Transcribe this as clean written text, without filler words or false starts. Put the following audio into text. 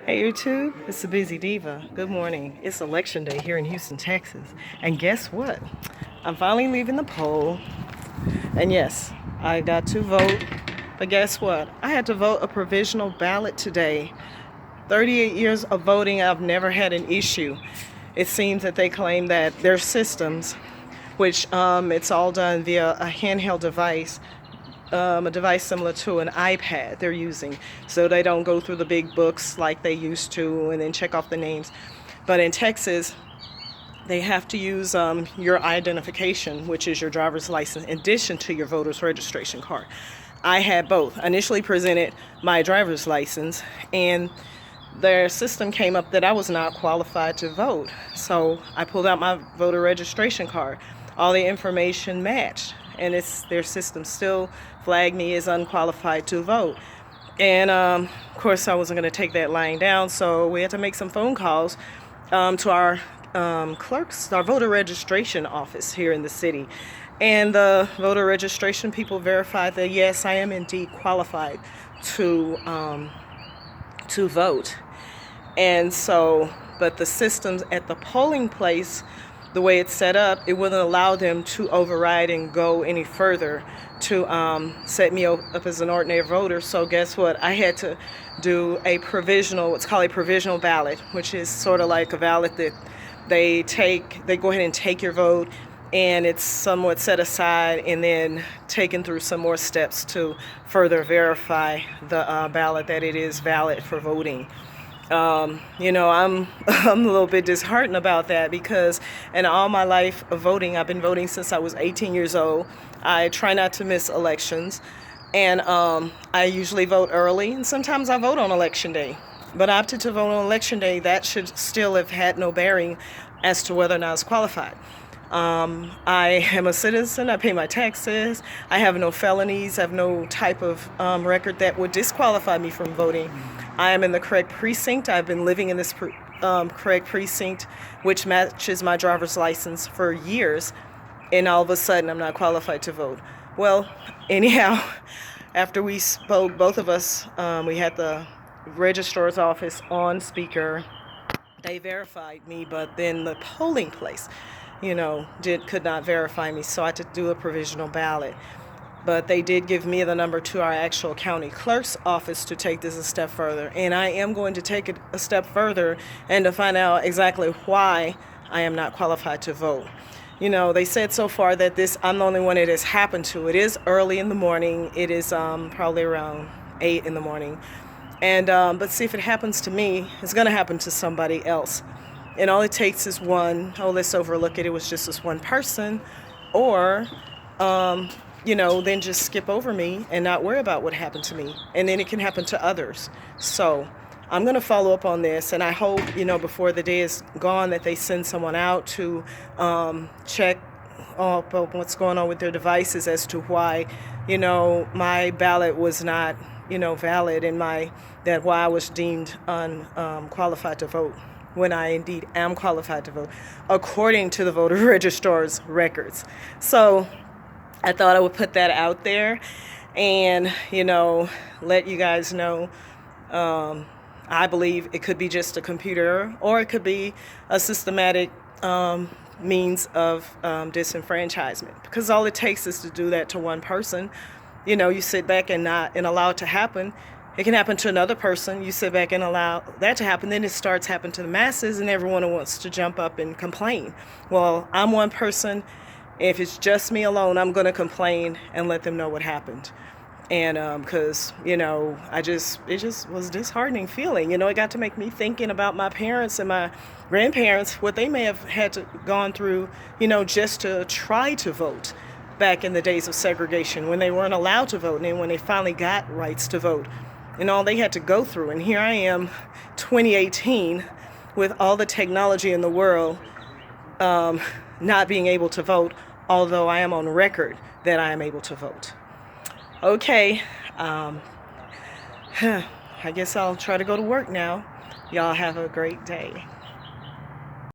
Hey YouTube, it's the Busy Diva. Good morning. It's election day here in Houston, Texas. And guess what? I'm finally leaving the poll. And yes, I got to vote. But guess what? I had to vote a provisional ballot today. 38 years of voting, I've never had an issue. It seems that they claim that their systems, which it's all done via a handheld device, a device similar to an iPad they're using, so they don't go through the big books like they used to and then check off the names. But in Texas, they have to use your identification, which is your driver's license, in addition to your voter's registration card. I had both. I initially presented my driver's license, and their system came up that I was not qualified to vote. So I pulled out my voter registration card. All the information matched, and their system still flagged me as unqualified to vote. And of course, I wasn't going to take that lying down, so we had to make some phone calls to our clerks, our voter registration office here in the city. And the voter registration people verified that yes, I am indeed qualified to vote. And so, but the systems at the polling place, the way it's set up, it wouldn't allow them to override and go any further to set me up as an ordinary voter. So guess what? I had to do a provisional, what's called a provisional ballot, which is sort of like a ballot that they go ahead and take your vote, and it's somewhat set aside and then taken through some more steps to further verify the ballot that it is valid for voting. I'm a little bit disheartened about that because in all my life of voting, I've been voting since I was 18 years old. I try not to miss elections, and I usually vote early, and sometimes I vote on election day. But I opted to vote on election day. That should still have had no bearing as to whether or not I was qualified. I am a citizen. I pay my taxes. I have no felonies. I have no type of record that would disqualify me from voting. I am in the correct precinct. I've been living in this correct precinct, which matches my driver's license for years, and all of a sudden I'm not qualified to vote. Well, anyhow, after we spoke, both of us, we had the registrar's office on speaker. They verified me, but then the polling place, could not verify me, so I had to do a provisional ballot. But they did give me the number to our actual county clerk's office to take this a step further. And I am going to take it a step further and to find out exactly why I am not qualified to vote. They said so far that I'm the only one it has happened to. It is early in the morning. It is probably around 8 in the morning. And but see, if it happens to me, it's going to happen to somebody else. And all it takes is let's overlook it. It was just this one person. Or then just skip over me and not worry about what happened to me. And then it can happen to others. So I'm going to follow up on this, and I hope, before the day is gone, that they send someone out to check what's going on with their devices as to why, my ballot was not, valid, and why I was deemed unqualified to vote, when I indeed am qualified to vote, according to the voter registrar's records. So I thought I would put that out there and, let you guys know. I believe it could be just a computer, or it could be a systematic means of disenfranchisement, because all it takes is to do that to one person. You sit back and allow it to happen. It can happen to another person. You sit back and allow that to happen. Then it starts happening to the masses, and everyone wants to jump up and complain. Well, I'm one person. If it's just me alone, I'm going to complain and let them know what happened. And because, it just was a disheartening feeling. It got to make me thinking about my parents and my grandparents, what they may have had to gone through, just to try to vote back in the days of segregation, when they weren't allowed to vote, and then when they finally got rights to vote, and all they had to go through. And here I am, 2018, with all the technology in the world, not being able to vote, although I am on record that I am able to vote. Okay, I guess I'll try to go to work now. Y'all have a great day.